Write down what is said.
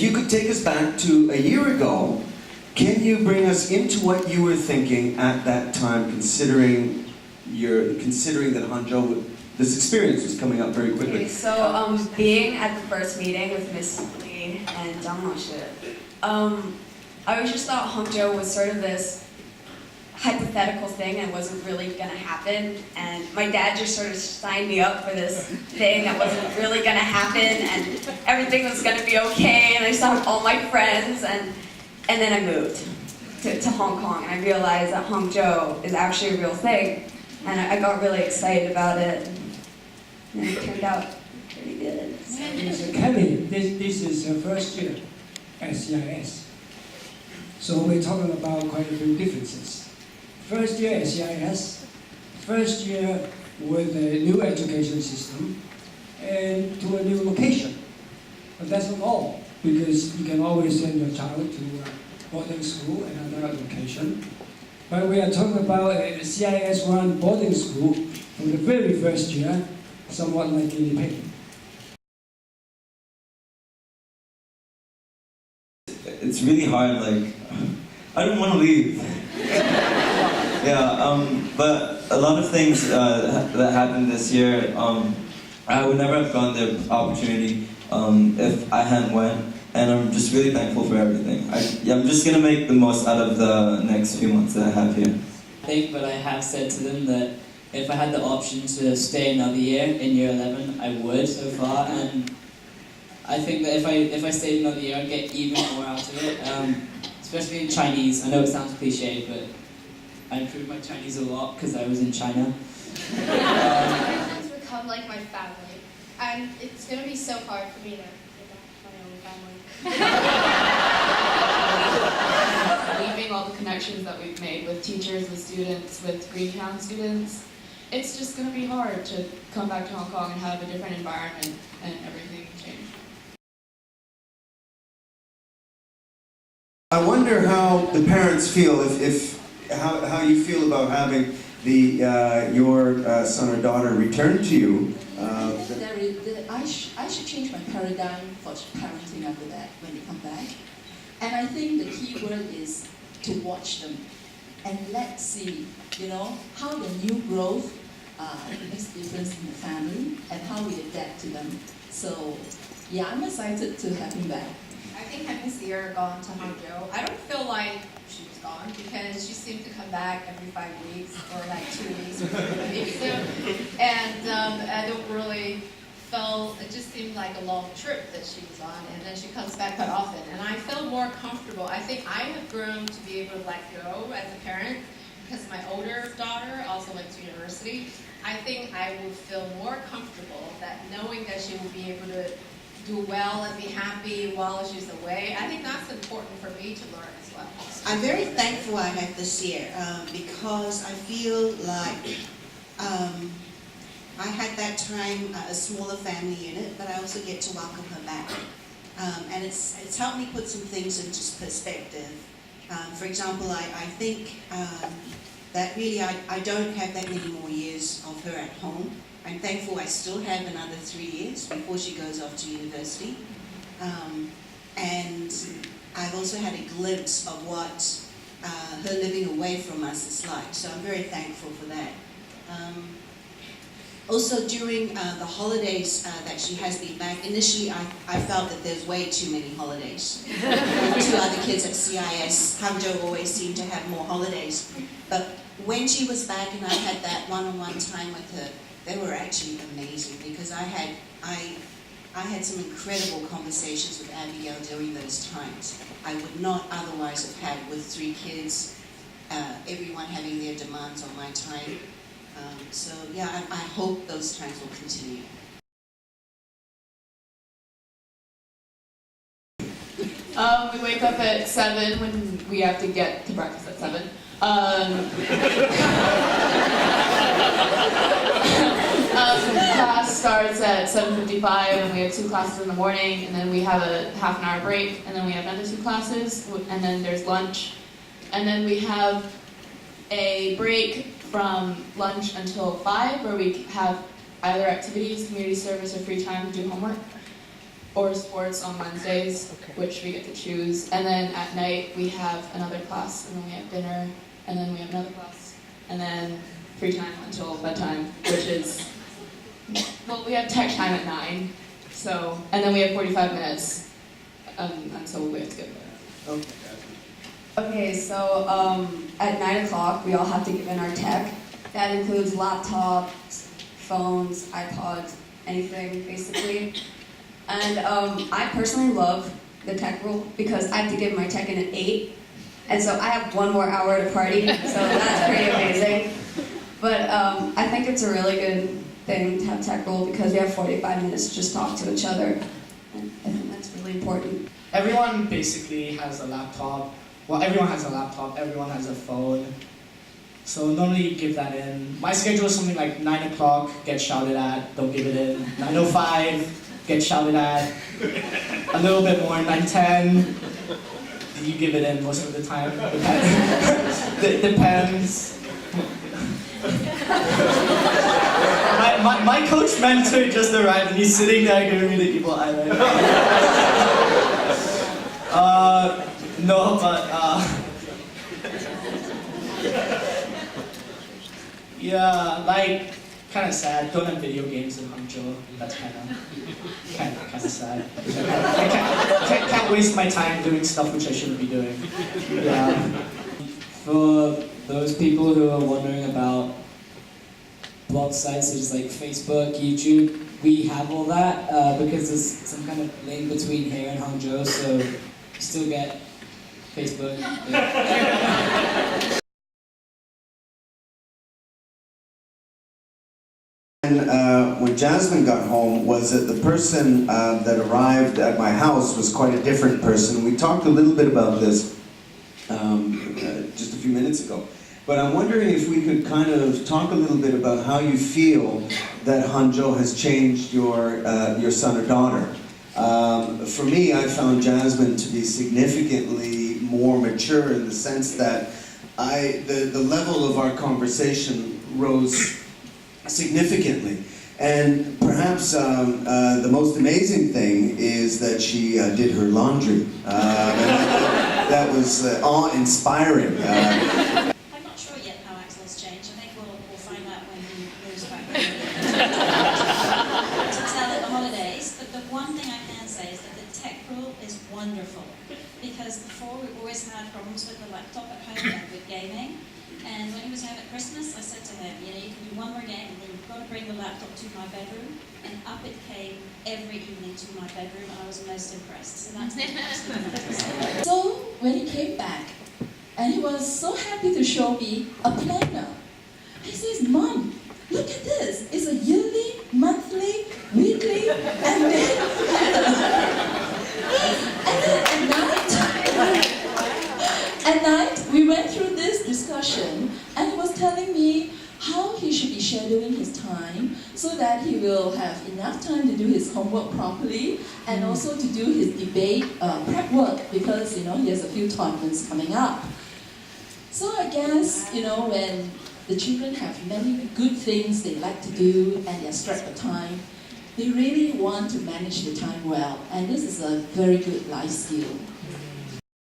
you could take us back to a year ago, can you bring us into what you were thinking at that time, considering that Hangzhou, this experience was coming up very quickly? Okay, so being at the first meeting with Miss Li and Zhang Laoshi, I always just thought Hangzhou was sort of this hypothetical thing and wasn't really going to happen, and my dad just sort of signed me up for this thing that wasn't really going to happen, and everything was going to be okay, and I saw all my friends, and then I moved to Hong Kong, and I realized that Hangzhou is actually a real thing, and I got really excited about it, and it turned out pretty good. So Kelly, this is her first year at CIS. So we're talking about quite a few differences. First year at CIS, first year with a new education system, and to a new location. But that's not all, because you can always send your child to boarding school and another location. But we are talking about a CIS-run boarding school for the very first year, somewhat like guinea pig. It's really hard, like, I don't want to leave. Yeah, but a lot of things that happened this year, I would never have gotten the opportunity if I hadn't went, and I'm just really thankful for everything. I'm just going to make the most out of the next few months that I have here. I think, but I have said to them that if I had the option to stay another year in year 11, I would so far, and I think that if I stayed another year, I'd get even more out of it, especially in Chinese. I know it sounds cliche, but I improved my Chinese a lot because I was in China. It's become like my family, and it's going to be so hard for me to get back to my own family. Leaving all the connections that we've made with teachers, with students, with Greentown students, it's just going to be hard to come back to Hong Kong and have a different environment and everything change. I wonder how the parents feel, how you feel about having your son or daughter return to you. I should change my paradigm for parenting after that when they come back. And I think the key word is to watch them and let's see, how the new growth makes a difference in the family and how we adapt to them. So, yeah, I'm excited to have him back. I think having Sierra gone to Hangzhou, I don't feel like she was gone because she seemed to come back every 5 weeks or like 2 weeks or 3 weeks. And I don't really feel, it just seemed like a long trip that she was on, and then she comes back quite often. And I feel more comfortable. I think I have grown to be able to let go as a parent because my older daughter also went to university. I think I would feel more comfortable that knowing that she will be able to do well and be happy while she's away. I think that's important for me to learn as well. I'm very thankful I have this year because I feel like I had that time a smaller family unit, but I also get to welcome her back. And it's helped me put some things into perspective. For example, I think that really I don't have that many more years of her at home. I'm thankful I still have another 3 years before she goes off to university. And I've also had a glimpse of what her living away from us is like, so I'm very thankful for that. Also during the holidays that she has been back, initially I felt that there's way too many holidays. With 2 other kids at CIS, Hangzhou always seemed to have more holidays. But when she was back and I had that one-on-one time with her, they were actually amazing because I had some incredible conversations with Abigail during those times. I would not otherwise have had with 3 kids, everyone having their demands on my time. So yeah, I hope those times will continue. We wake up at 7 when we have to get to breakfast at 7. Class starts at 7:55 and we have 2 classes in the morning, and then we have a half an hour break, and then we have another 2 classes, and then there's lunch, and then we have a break from lunch until 5 where we have either activities, community service, or free time to do homework. or sports on Wednesdays, which we get to choose. And then at night we have another class, and then we have dinner, and then we have another class, and then free time until bedtime, which is, well, we have tech time at 9, so, and then we have 45 minutes until we have to go to bed. Okay, so at 9 o'clock, we all have to give in our tech. That includes laptops, phones, iPods, anything basically. And I personally love the tech rule because I have to give my tech in at 8, and so I have 1 more hour to party, so that's pretty amazing. But I think it's a really good thing to have tech rule because we have 45 minutes to just talk to each other, and I think that's really important. Everyone basically has a laptop. Well, everyone has a laptop, everyone has a phone. So normally you give that in. My schedule is something like 9 o'clock, get shouted at, don't give it in. 9:05, get shouted at. A little bit more, 9:10, you give it in most of the time. Depends. My coach mentor just arrived and he's sitting there giving me the evil eye right now. No, but yeah, like kind of sad. Don't have video games in Hangzhou. That's kind of sad. I can't waste my time doing stuff which I shouldn't be doing. Yeah. For those people who are wondering about blog sites such as like Facebook, YouTube, we have all that because there's some kind of link between here and Hangzhou, so you still get Facebook. Yeah. And when Jasmine got home, was that the person that arrived at my house was quite a different person. We talked a little bit about this just a few minutes ago. But I'm wondering if we could kind of talk a little bit about how you feel that Hangzhou has changed your son or daughter. For me, I found Jasmine to be significantly more mature in the sense that the level of our conversation rose significantly. And perhaps the most amazing thing is that she did her laundry. And that was awe-inspiring. I'm not sure yet how Axel's changed. I think we'll find out when he moves back to tell at the holidays. But the one thing I can say is that the tech rule is wonderful. Because before we always had problems with the laptop at home and with gaming. And when he was home at Christmas, I said to him, you know, you can do one more game and then you've got to bring the laptop to my bedroom. And up it came every evening to my bedroom, and I was most impressed. So that's absolutely fantastic. So when he came back, and he was so happy to show me a planner. He says, Mom, look at this. It's a yearly, monthly, weekly, and then at night, we went through this discussion, and he was telling me how he should be scheduling his time so that he will have enough time to do his homework properly and also to do his debate prep work because, you know, he has a few tournaments coming up. So I guess, you know, when the children have many good things they like to do and they're strapped for time, they really want to manage the time well, and this is a very good life skill.